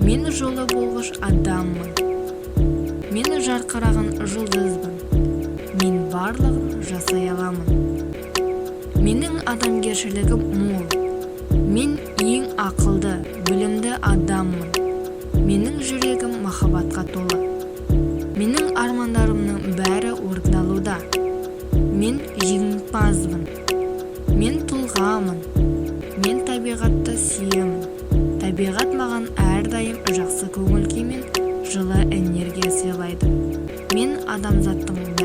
Мен жолы болғыш адаммын. Мен жарқыраған жұлдызбын. Мен барлығын жасай аламын. Менің адамгершілігім мол. Мен ең ақылды, білімді адаммын. Менің жүрегім махаббатқа толы. Менің армандарымның бәрі орындалуда. Мен жеңімпазбын. Мен тұлғамын. Мен табиғатты сүйемін. Табиғат маған әрдайым жақсы көңіл күй мен жылы энергия сыйлайды. Мен адамзаттың